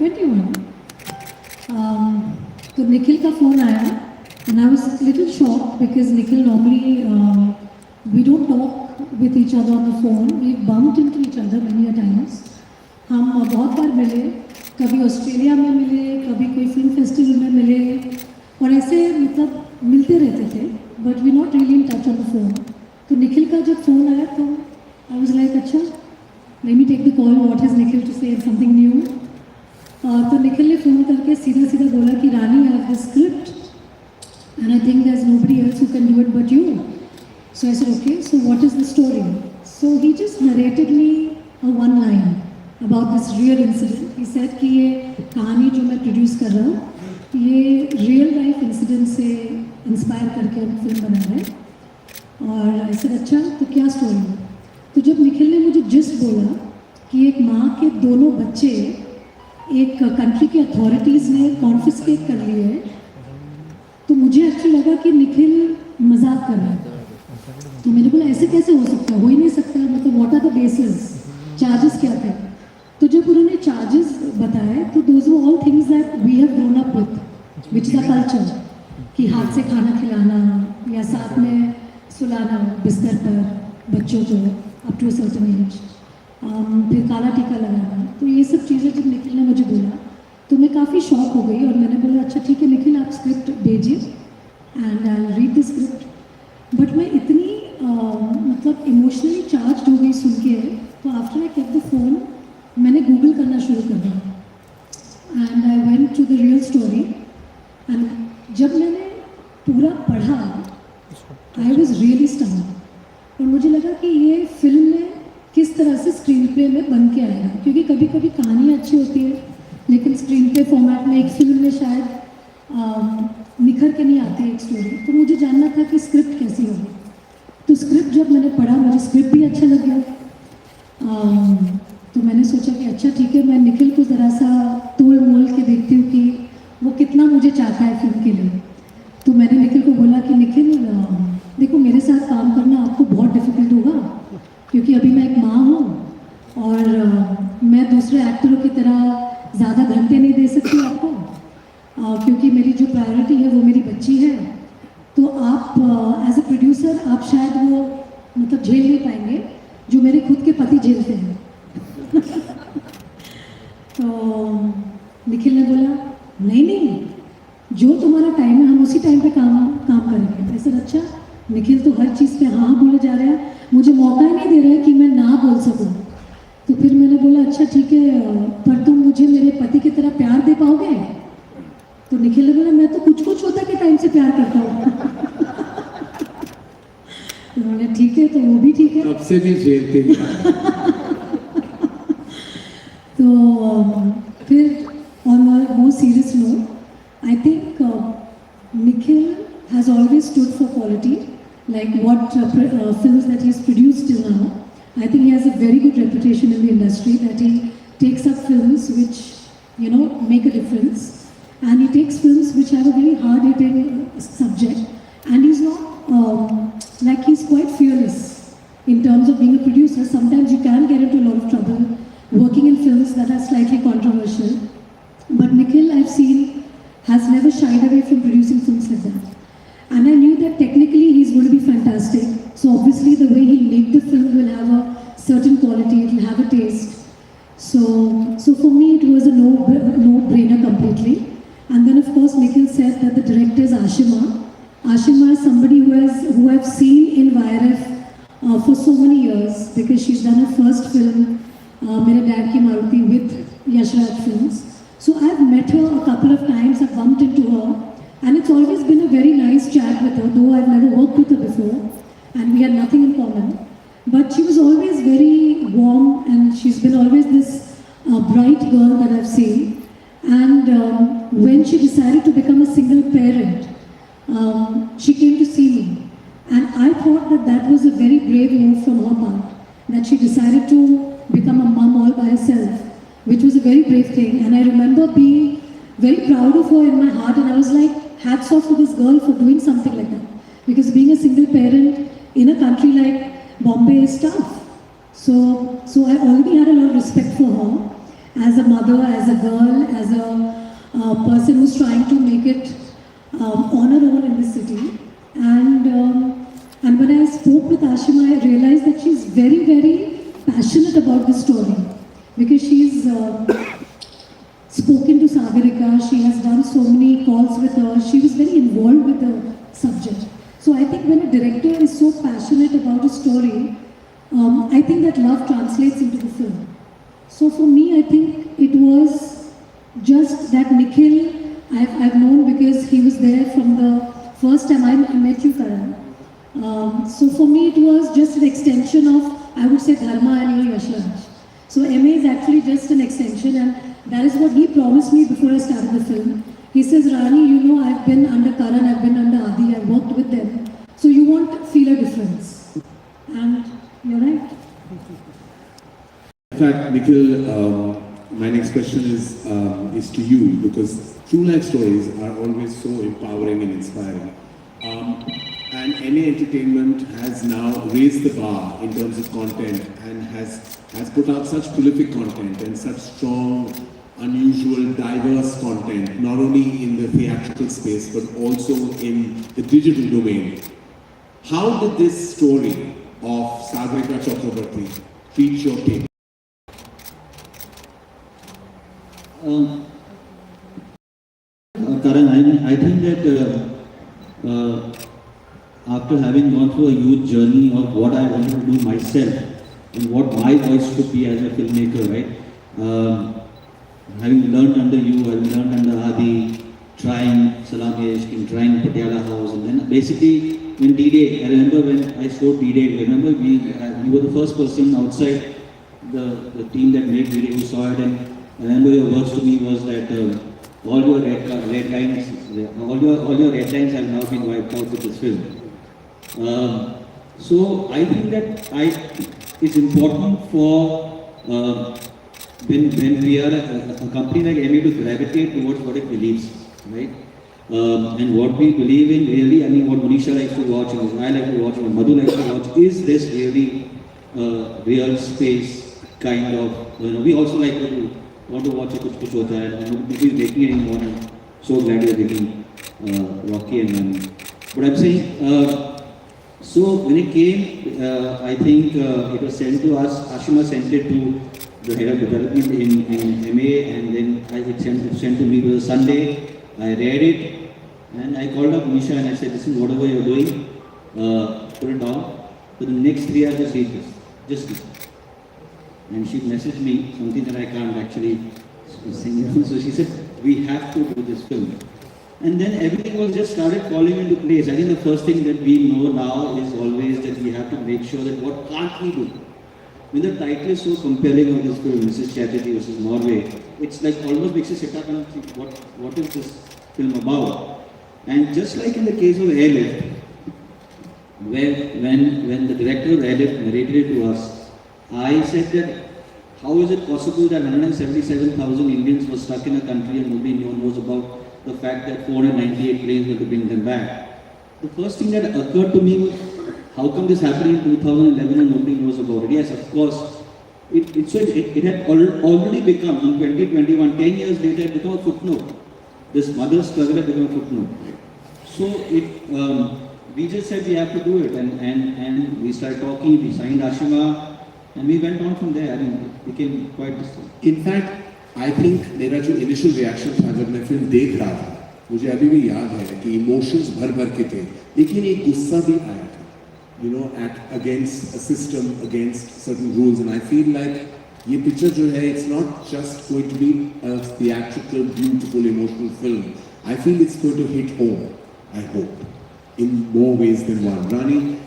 21. तो निखिल का फ़ोन आया and I was a little shocked because Nikhil normally we don't talk with each other on the phone. We've bumped into each other many a times. हम बहुत बार मिले, कभी Australia में मिले, कभी कोई फिल्म फेस्टिवल में मिले और ऐसे मतलब मिलते रहते थे, but we not really in touch on the phone. तो निखिल का जब फ़ोन आया तो आई वाज लाइक अच्छा let me take the call, what is Nikhil to say something new. तो निखिल ने फ़ोन करके सीधा सीधा बोला कि Rani I have this script and I think there's nobody else who can do it but you. So I said, okay, so what is the story? So he just narrated me a one line about this real incident. He said कि ये कहानी जो मैं produce कर रहा हूँ ये real life incident से इंस्पायर करके हम फिल्म बना रहे हैं. और ऐसे अच्छा तो क्या स्टोरी है. तो जब निखिल ने मुझे जिस्ट बोला कि एक माँ के दोनों बच्चे एक कंट्री की अथॉरिटीज़ ने कॉन्फिस्केट कर लिए हैं, तो मुझे अच्छा लगा कि निखिल मजाक कर रहा है. तो मैंने बोला ऐसे कैसे हो सकता है, हो ही नहीं सकता, मतलब what are the basis, charges क्या थे. तो जब उन्होंने चार्जेस बताए तो those were all things that we have grown up with, which is a culture, कि हाथ से खाना खिलाना या साथ में सुलाना बिस्तर पर बच्चों को up to a certain age, फिर काला टीका लगाना. तो ये सब चीज़ें जब निखिल ने मुझे बोला तो मैं काफ़ी शॉक हो गई और मैंने बोला अच्छा ठीक है निखिल आप स्क्रिप्ट भेजिए and I read the script. But मैं इतनी मतलब इमोशनली चार्ज हो गई सुन के, तो after I kept the phone मैंने गूगल करना शुरू कर दिया and I went to the real story. And जब मैंने पूरा पढ़ा आई वॉज रियली स्टन्ड और मुझे लगा कि ये फिल्म में किस तरह से स्क्रीन प्ले में बन के आएगा, क्योंकि कभी कभी कहानियाँ अच्छी होती है लेकिन स्क्रीन प्ले फॉर्मेट में एक फिल्म में शायद निखर के नहीं आती एक स्टोरी. तो मुझे जानना था कि स्क्रिप्ट कैसी होगी. तो स्क्रिप्ट जब मैंने पढ़ा मुझे स्क्रिप्ट भी अच्छा लग गया. तो मैंने सोचा कि अच्छा ठीक है मैं निखिल को ज़रा सा तोल मोल के देखती हूँ कि वो कितना मुझे चाहता है फिल्म के लिए. तो मैंने निखिल को बोला कि निखिल देखो मेरे साथ काम करना आपको बहुत डिफ़िकल्ट होगा, क्योंकि अभी मैं एक माँ हूँ और मैं दूसरे एक्टरों की तरह ज़्यादा घंटे नहीं दे सकती आपको, क्योंकि मेरी जो प्रायोरिटी है वो मेरी बच्ची है. तो आप एज अ प्रोड्यूसर आप शायद वो मतलब झेल नहीं पाएंगे जो मेरे खुद के पति झेलते हैं. तो निखिल ने बोला नहीं नहीं जो तुम्हारा टाइम है हम उसी टाइम पे काम करेंगे. ऐसा अच्छा निखिल तो हर चीज़ पे हाँ बोले जा रहे हैं, मुझे मौका ही नहीं दे रहे कि मैं ना बोल सकूँ. तो फिर मैंने बोला अच्छा ठीक है पर तुम मुझे मेरे पति की तरह प्यार दे पाओगे. तो निखिल ने बोला मैं तो कुछ होता के टाइम से प्यार करता हूँ. उन्होंने ठीक है तो वो भी ठीक है, कब से भी झेलते हैं. तो फिर on a more serious note I think Nikhil has always stood for quality, like what films that he's produced till now. I think he has a very good reputation in the industry, that he takes up films which, you know, make a difference, and he takes films which have a very hard-hitting subject, and he's not like he's quite fearless in terms of being a producer. Sometimes you can get into a lot of trouble working in films that are slightly controversial, but Nikhil I've seen has never shied away from producing films like that. And I knew that technically he's going to be fantastic. So obviously the way he'll make the film will have a certain quality, it will have a taste. So for me it was a no-brainer completely. And then of course Nikhil said that the director is Ashima. Ashima is somebody who I've seen in YRF for so many years, because she's done her first film, Mere Dad Ki Maruti, with Yash Raj Films. So I've met her a couple of times, I've bumped into her. And it's always been a very nice chat with her, though I've never worked with her before and we had nothing in common. But she was always very warm and she's been always this bright girl that I've seen. And when she decided to become a single parent, she came to see me. And I thought that that was a very brave move from her part, that she decided to become a mom all by herself, which was a very brave thing. And I remember being very proud of her in my heart, and I was like, hats off to this girl for doing something like that, because being a single parent in a country like Bombay is tough. So I already had a lot of respect for her as a mother, as a girl, person who's trying to make it on her own in the city. And when I spoke with Ashima, I realized that she's very, very passionate about this story because she's spoken to Sagarika, she has done so many calls with her, she was very involved with the subject. So I think when a director is so passionate about a story, I think that love translates into the film. So for me, I think it was just that Nikhil, I've known because he was there from the first time I met you, Karan. So for me, it was just an extension of, I would say, Dharma and your Yashraj. So MA is actually just an extension, and that is what he promised me before I started the film. He says, Rani, you know, I've been under Karan, I've been under Adi, I've worked with them, so you won't feel a difference. And you're right. In fact, Nikhil, my next question is to you, because true life stories are always so empowering and inspiring. And NA Entertainment has now raised the bar in terms of content and has put out such prolific content and such strong, unusual, diverse content, not only in the theatrical space but also in the digital domain. How did this story of Sagarika Chakrabarti treat your take? Karan, I think that after having gone through a huge journey of what I wanted to do myself and what my voice should be as a filmmaker, right? Having learned under you, having learned under Adi, trying Salami and trying Patiala House, and then basically when D-Day, I remember when I showed D-Day, remember you were the first person outside the team that made D-Day who saw it, and I remember your words to me was that all your red lines have now been wiped out with this film. So I think that it's important for when we are a company like MA to gravitate towards what it believes, right? And what we believe in really, I mean what Manisha likes to watch and I like to watch and Madhu likes to watch, is this really real space kind of, we also like to want to watch a Kuch Kuch Hota Hai, and nobody's making it anymore. I'm so glad you're making Rocky and Nani. But I'm saying, so when it came, I think it was sent to us, Ashima sent it to the head of development in MA, and then it sent to me. It was a Sunday. I read it and I called up Nisha and I said, listen, whatever you're doing, put it down. For the next 3 hours, just read this. Just listen. And she messaged me something that I can't actually sing. So she said, we have to do this film. And then everything was just started falling into place. I think the first thing that we know now is always that we have to make sure that what can't we do? When the title is so compelling of this film, Mrs. Chatterjee versus Norway, it's like almost makes you sit up and think, what is this film about? And just like in the case of Airlift, when the director of Airlift narrated it to us, I said that how is it possible that 177,000 Indians were stuck in a country and nobody knows about the fact that 498 planes were to bring them back? The first thing that occurred to me was, how come this happened in 2011 and nobody knows about it? Yes, of course. It had already become, in 2021, 10 years later, it became a footnote. This mother's struggle had become a footnote. So we just said we have to do it, and we started talking, we signed Ashima, and we went on from there. I mean, it became quite distant. In fact, I think मेरा जो initial reaction था जब मैं film देख रहा था, मुझे अभी भी याद है कि emotions भर के थे, लेकिन एक गुस्सा भी आया था, against a system, against certain rules, and I feel like ये picture जो है, it's not just going to be a theatrical, beautiful, emotional film. I feel it's going to hit home, I hope, in more ways than one. Rani,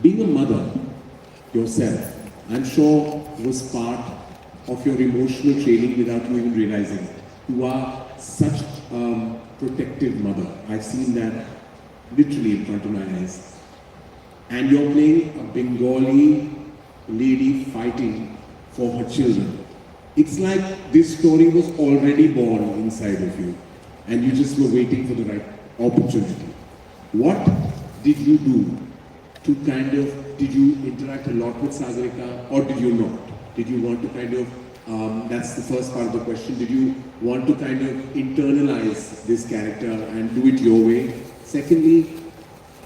being a mother yourself, I'm sure was part of your emotional training without you even realizing it. You are such a protective mother. I've seen that literally in front of my eyes. And you're playing a Bengali lady fighting for her children. It's like this story was already born inside of you and you just were waiting for the right opportunity. What did you do to did you interact a lot with Sagarika or did you not? Did you want to That's the first part of the question. Did you want to kind of internalize this character and do it your way? Secondly,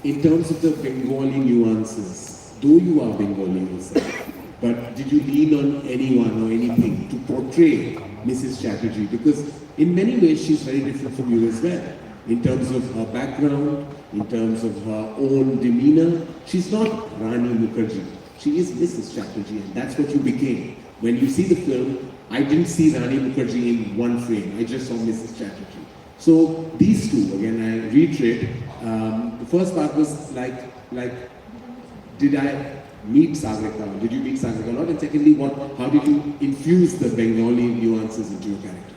in terms of the Bengali nuances, though you are Bengali yourself, but did you lean on anyone or anything to portray Mrs. Chatterjee? Because in many ways she's very different from you as well. In terms of her background, in terms of her own demeanor, she's not Rani Mukherjee. She is Mrs. Chatterjee, and that's what you became. When you see the film, I didn't see Rani Mukherjee in one frame. I just saw Mrs. Chatterjee. So these two, again, I reiterate, the first part was like, did I meet Sagarika? Did you meet Sagarika a lot? And secondly, how did you infuse the Bengali nuances into your character?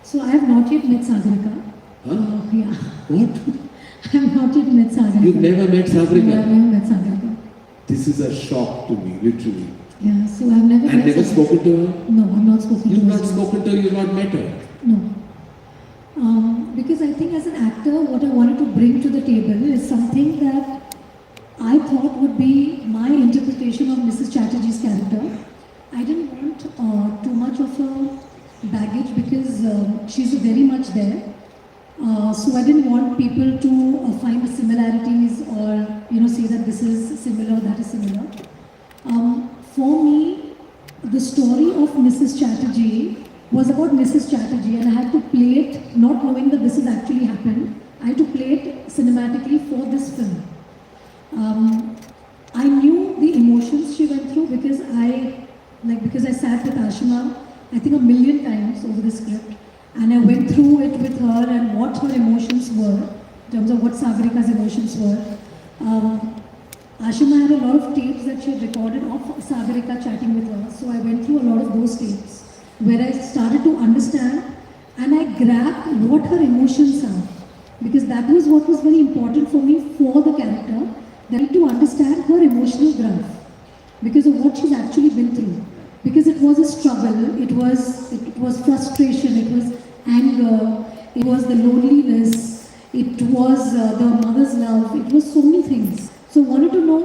So I have not yet met Sagarika. Huh? Yeah. What? I have not yet met Sagarika. You've never met Sagarika? No, I've never met Sagarika. This is a shock to me, literally. Yeah, so I've never And met never Sagarika. spoken to her? No, I've not spoken You've to her. not spoken to her, you've not met her. No. Because I think as an actor, what I wanted to bring to the table is something that I thought would be my interpretation of Mrs. Chatterjee's character. I didn't want too much of a baggage because she's very much there. So I didn't want people to find similarities or say that this is similar, that is similar. For me, the story of Mrs. Chatterjee was about Mrs. Chatterjee, and I had to play it not knowing that this has actually happened. I had to play it cinematically for this film. I knew the emotions she went through because I sat with Ashima, I think 1,000,000 times over the script, and I went through it with her and what her emotions were, in terms of what Sagarika's emotions were. Ashima had a lot of tapes that she had recorded of Sagarika chatting with her, so I went through a lot of those tapes where I started to understand and I grabbed what her emotions are, because that was what was very important for me for the character, that I need to understand her emotional graph because of what she's actually been through. Because it was a struggle, it was frustration, it was anger, it was the loneliness, it was the mother's love, it was so many things. So I wanted to know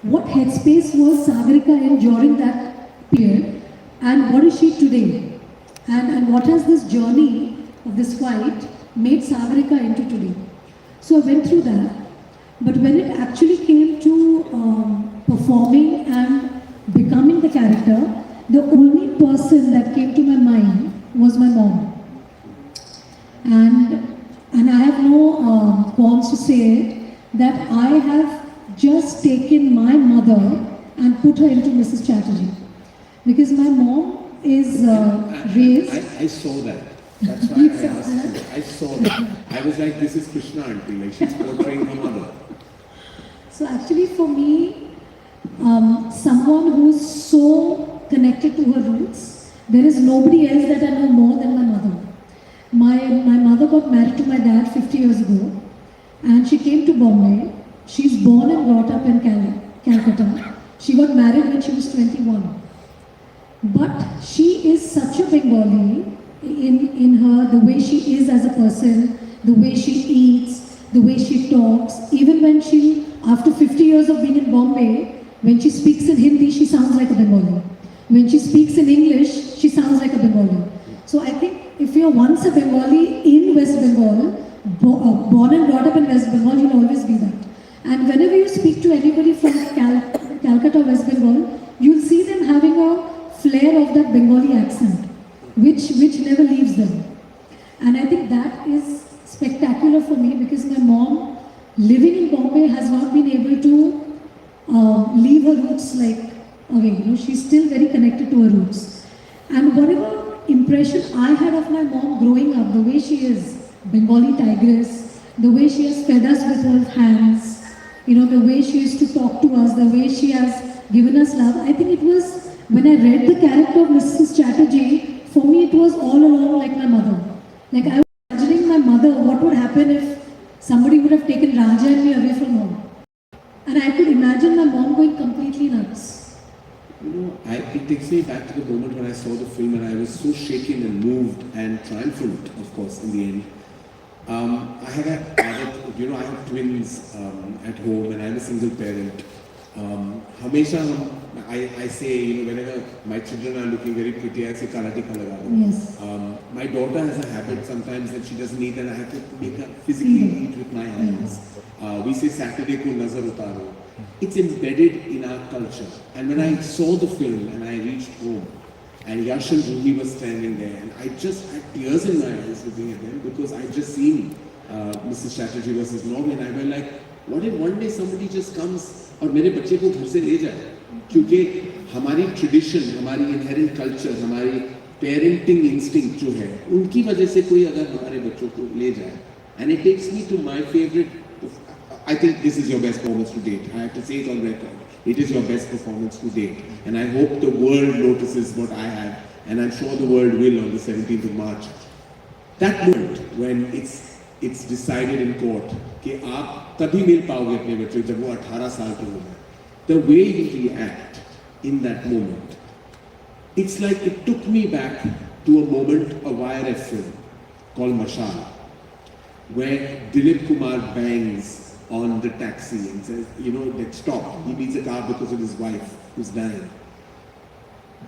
what headspace was Sagarika in during that period and what is she today, and what has this journey of this fight made Sagarika into today. So I went through that, but when it actually came to performing and becoming the character, the only person that came to my mind was my mom. And I have no qualms to say that I have just taken my mother and put her into Mrs. Chatterjee. Because my mom is raised... I saw that. That's why I asked you. I saw that. I was like, this is Krishna auntie, like she's portraying her mother. So actually for me, someone who's so connected to her roots, there is nobody else that I know more than my mother. My mother got married to my dad 50 years ago, and she came to Bombay. She's born and brought up in Calcutta. She got married when she was 21. But she is such a Bengali in her, the way she is as a person, the way she eats, the way she talks. Even when she, after 50 years of being in Bombay, when she speaks in Hindi, she sounds like a Bengali. When she speaks in English, she sounds like a Bengali. So I think if you're once a Bengali in West Bengal, born and brought up in West Bengal, you'll always be that. And whenever you speak to anybody from Calcutta, West Bengal, you'll see them having a flair of that Bengali accent, which never leaves them. And I think that is spectacular for me because my mom, living in Bombay, has not been able to leave her roots like away. She's still very connected to her roots. And whatever impression I had of my mom growing up, the way she is, Bengali tigress, the way she has fed us with her hands, the way she used to talk to us, the way she has given us love. I think it was, when I read the character of Mrs. Chatterjee, for me it was all along like my mother. Like I was imagining my mother, what would happen if somebody would have taken Raja and me away from home. And I could imagine my mom going completely nuts. It takes me back to the moment when I saw the film and I was so shaken and moved and triumphant, of course, in the end. I have twins at home and I'm a single parent. हमेशा हम I say, you know, whenever my children are looking very pretty, I say kala tika laga do. Yes. My daughter has a habit sometimes that she doesn't eat and I have to make her physically eat with my hands. We say Saturday ko nazar utaro. It's embedded in our culture. And when I saw the film and I reached home and Yash and Ruhi was standing there and I just had tears in my eyes looking at them because I just seen Mrs. Chatterjee versus Norway and I went like, what if one day somebody just comes और मेरे बच्चे को घर से ले जाए क्योंकि हमारी ट्रेडिशन हमारी इनहेरेंट कल्चर हमारी पेरेंटिंग इंस्टिंक्ट जो है उनकी वजह से कोई अगर हमारे बच्चों को ले जाए and it takes me to my favourite I think this is your best performance to date I have to say it on record it is your best performance to date and I hope the world notices what I have and I am sure the world will on the 17th of March that moment when it's decided in court कि आप तभी मिल पाओगे अपने बच्चों जब वो 18 साल के हो गए the way you react in that moment it's like it took me back to a moment a YRF film called Mashal where Dilip Kumar bangs on the taxi and says you know let's stop he needs a car because of his wife who's dying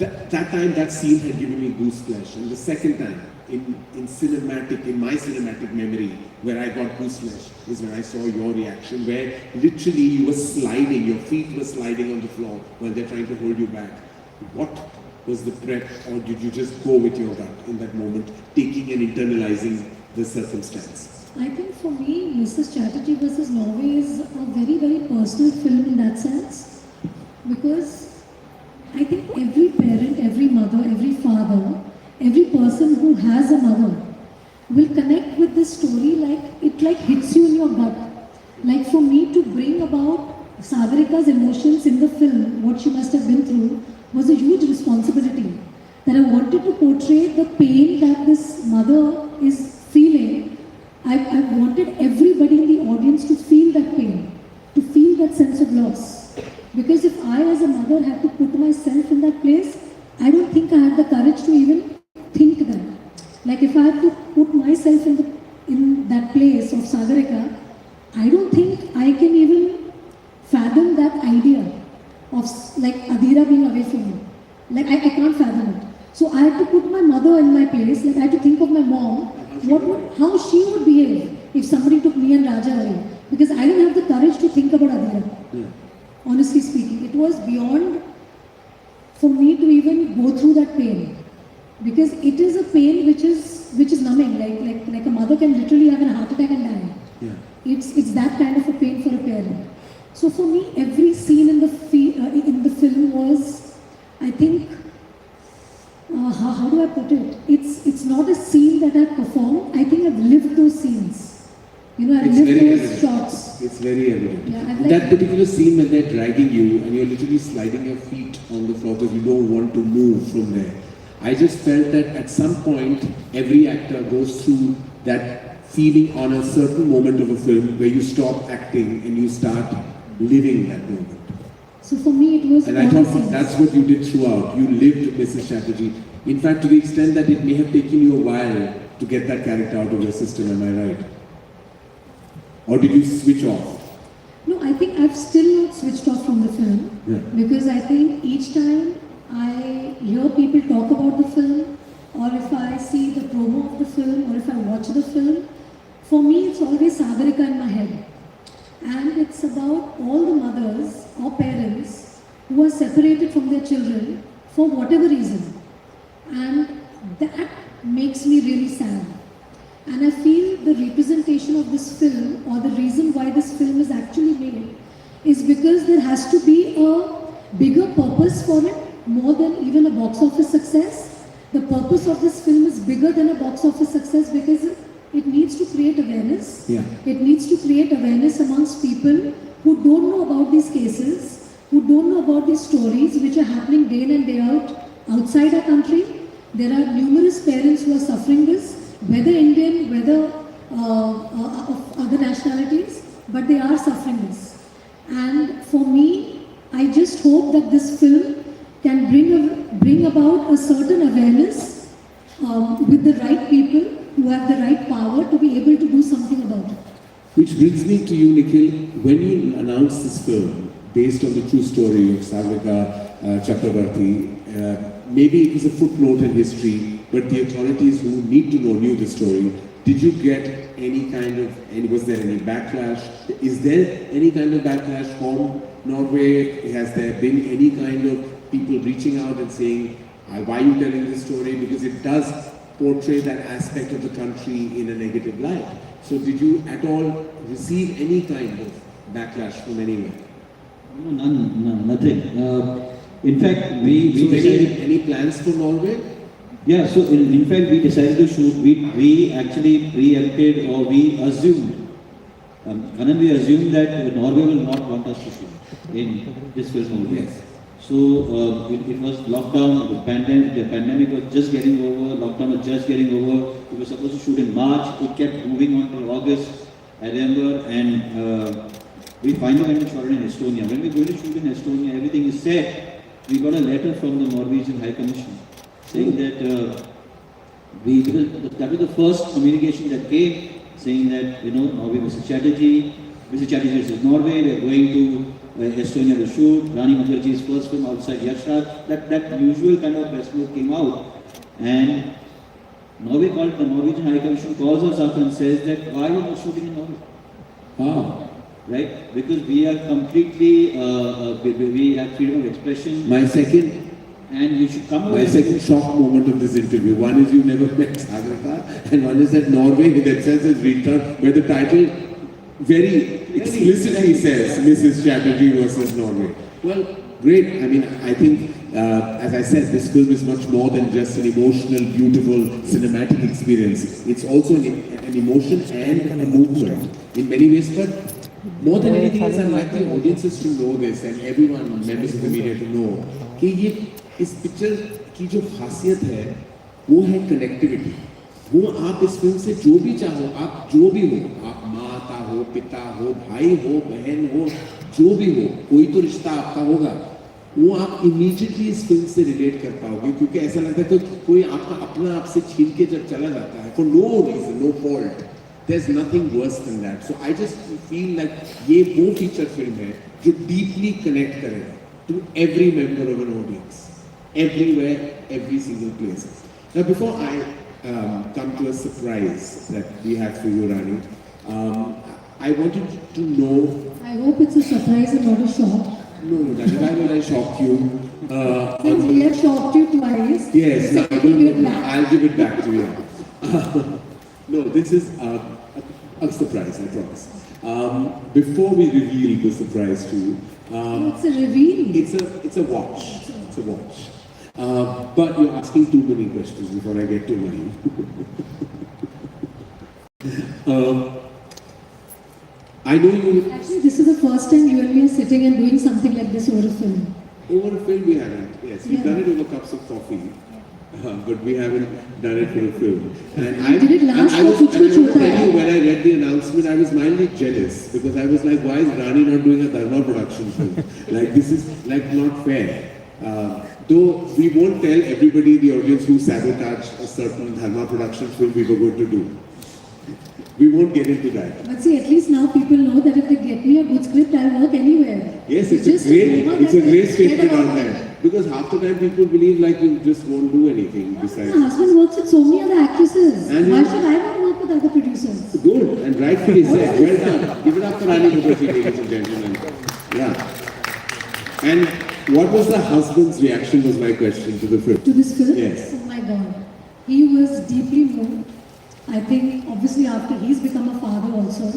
that time that scene had given me goosebumps and the second time in my cinematic memory where I got goosebumps is when I saw your reaction where literally you were sliding your feet were sliding on the floor when they're trying to hold you back what was the prep or did you just go with your gut in that moment taking and internalizing the circumstance? I think for me, Mrs. Chatterjee versus Norway is a very, very personal film in that sense because I think every parent, every mother, every father, every person who has a mother will connect with this story like it like hits you in your gut. Like for me to bring about Sagarika's emotions in the film, what she must have been through, was a huge responsibility. That I wanted to portray the pain that this mother is feeling. I wanted everybody in the audience to feel that pain, to feel that sense of loss. Because if I as a mother had to put myself in that place, I don't think I had the courage to even think that. Like if I had to put myself in that place of Sagarika, I don't think I can even fathom that idea of like Adira being away from me. Like I can't fathom it. So I had to put my mother in my place. Like I had to think of my mom. How she would behave if somebody took me and Raja away. Because I didn't have the courage to think about Adira. Honestly speaking, it was beyond for me to even go through that pain. Because it is a pain which is numbing, like a mother can literally have a heart attack and die. Yeah. It's that kind of a pain for a parent. So for me, every scene in the film was, I think, how do I put it? It's not a scene that I've performed. I think I've lived those scenes. You know, I've It's lived very those evident. shots. It's very evident. Yeah, I've That particular scene when they're dragging you and you're literally sliding your feet on the floor because you don't want to move from there. I just felt that at some point every actor goes through that feeling on a certain moment of a film where you stop acting and you start living that moment. So for me, it was And I all thought scenes. that's what you did throughout. You lived Mrs. Chatterjee. In fact, to the extent that it may have taken you a while to get that character out of your system, am I right? Or did you switch off? No, I think I've still not switched off from the film. Yeah. Because I think each time I hear people talk about the film, or if I see the promo of the film, or if I watch the film, for me it's always Sagarika in my head. And it's about all the mothers or parents who are separated from their children for whatever reason. And that makes me really sad. And I feel the representation of this film, or the reason why this film is actually made, is because there has to be a bigger purpose for it, more than even a box office success. The purpose of this film is bigger than a box office success because it needs to create awareness. Yeah. It needs to create awareness amongst people who don't know about these cases, who don't know about these stories which are happening day in and day out outside our country. There are numerous parents who are suffering this, whether Indian, whether of other nationalities, but they are suffering this. And for me, I just hope that this film can bring about a certain awareness with the right people who have the right power to be able to do something about it. Which brings me to you, Nikhil. When you announced this film, based on the true story of Sagarika Chakravarti. Maybe it was a footnote in history, but the authorities who need to know knew the story. Did you get any kind of, was there any backlash? Is there any kind of backlash from Norway? Has there been any kind of people reaching out and saying, why are you telling this story? Because it does portray that aspect of the country in a negative light. So did you at all receive any kind of backlash from anywhere? No, none, nothing. In fact, we So decided. any plans for Norway? Yeah, so in fact we decided to shoot, we actually preempted or we assumed, Anand, we assumed that Norway will not want us to shoot in this film only. Yes. So it was lockdown, the pandemic was just getting over, lockdown was just getting over, we were supposed to shoot in March, it kept moving on till August, I remember, and we finally went and shot it in Estonia. When we were going to shoot in Estonia, everything is set, we got a letter from the Norwegian High Commission saying that that was the first communication that came, saying that, Norway, Mr. Chatterjee versus Norway, we are going to Estonia to shoot, Rani Mukherjee's first film outside Yash Raj. That usual kind of press note came out, and the Norwegian High Commission calls us up and says that why are you not shooting in Norway? Right? Because we are completely, we have freedom of expression. My second shock moment of this interview. One is you never met Sagarika, and one is that Norway themselves has reached out, where the title very explicitly says Mrs. Chatterjee versus Norway. Well, great. I mean, I think, as I said, this film is much more than just an emotional, beautiful, cinematic experience. It's also an emotion and a movement in many ways, but more than anything else, I'd like the audiences to know this and everyone, members of the media, to know कि इस picture की जो खासियत है वो है connectivity. वो आप इस फिल्म से जो भी चाहो, आप जो भी हो, आप माता हो, पिता हो, भाई हो, बहन हो, जो भी हो, कोई तो रिश्ता आपका होगा, वो आप इमीडिएटली इस फिल्म से रिलेट कर पाओगे, क्योंकि ऐसा लगता है कि कोई आपका अपना आपसे छीन के जब चला जाता है, for no reason, no fault, there's nothing worse than that. So I just feel like ये वो फीचर फिल्म है जो deeply connect करेगा to every member of an audience, everywhere, every single place. Now, before I come to a surprise that we have for you, Rani, I wanted to know. I hope it's a surprise and not a shock. No, Rani, why will I shock you? Since we have shocked you twice, Yes, no, I'll I'll give it back to you. No, this is a surprise, I promise. Before we reveal the surprise to you, it's a reveal. It's a watch. It's a watch. But you're asking too many questions before I get to mine. I know you. Actually, this is the first time you and me are sitting and doing something like this over a film. Over a film, we haven't. Yes, we've done it over cups of coffee. But we haven't done it for a film. And I did it last I was, for Kuch Kuch and I will Hota tell Hai. you, when I read the announcement, I was mildly jealous because I was like, why is Rani not doing a Dharma production film? Like, this is like not fair. Though we won't tell everybody, the audience, who sabotaged a certain Dharma production film we were going to do. We won't get into that. But see, at least now people know that if they get me a good script, I'll work anywhere. Yes, it's just a great get statement about on that. Because half the time people believe like you just won't do anything besides. My husband works with so many other actresses. And Why you- should I not work with other producers? Good, and rightfully said. Well done. Give it up for Rani Mukherjee, ladies and gentlemen. Yeah. And what was the husband's reaction, was my question, to the film? To this film? Yes. Oh my God. He was deeply moved. I think obviously after he's become a father also.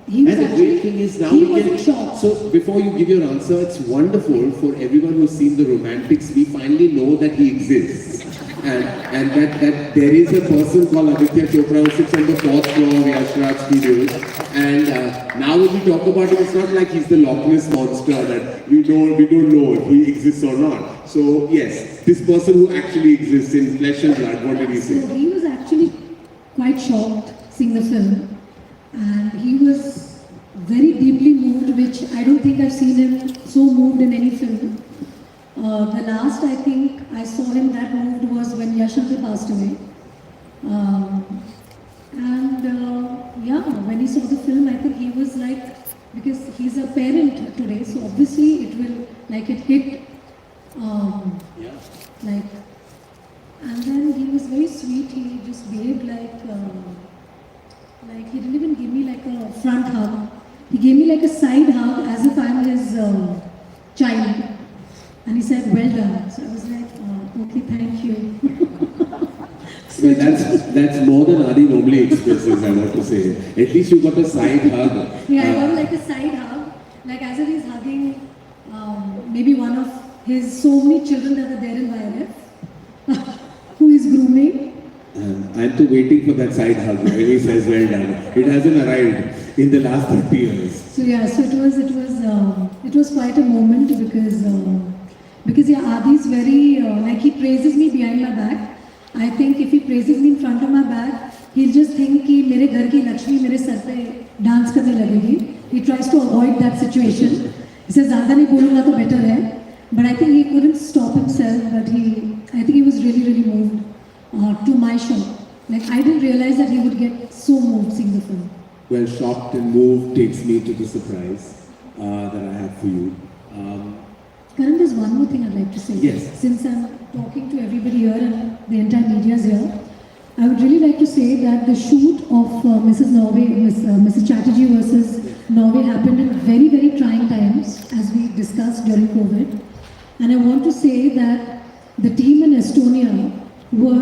He was And the actually, great thing is now he we was can. in shock. So before you give your answer, it's wonderful for everyone who's seen The Romantics. We finally know that he exists, and that there is a person called Aditya Chopra who sits on the 4th floor of Yash Raj Studios. And now when we talk about him, it's not like he's the Loch Ness monster that we don't know if he exists or not. So yes, this person who actually exists in flesh and blood. What did he So say? he was actually quite shocked seeing the film, and he was very deeply moved, which I don't think I've seen him so moved in any film. The last I think I saw him that moved was when Yashankar passed away. Yeah, when he saw the film, I think he was like, because he's a a parent today, so obviously it will, like it hit, Yeah. like, and then he was very sweet, he just behaved like he didn't even give me like a front hug, he gave me like a side hug as if I'm his child, and he said, well done, so I was like, okay, thank you. So Well, that's more than Adi normally expresses, I want to say. At least you got a side hug. yeah, I got like a side hug, like as if he's hugging maybe one of his so many children that are there in YRF, who is grooming. I'm too waiting for that side hug when he says well done. It hasn't arrived in the last 30 years. So yeah, so it was quite a moment because yeah, Adi's very like he praises me behind my back. I think if he praises me in front of my back, he'll just think कि मेरे घर की लक्ष्मी मेरे sir पे dance करने लगेगी. He tries to avoid that situation. He says ज़्यादा नहीं बोलूँगा तो better है. But I think he couldn't stop himself. But I think he was really moved to my show. Like I didn't realize that he would get so moved seeing the film. Well, shocked and moved takes me to the surprise that I have for you. Karan, there's one more thing I'd like to say. Yes. Since I'm talking to everybody here and the entire media is here, I would really like to say that the shoot of Mrs. Chatterjee versus Norway happened in very trying times, as we discussed during COVID. And I want to say that the team in Estonia were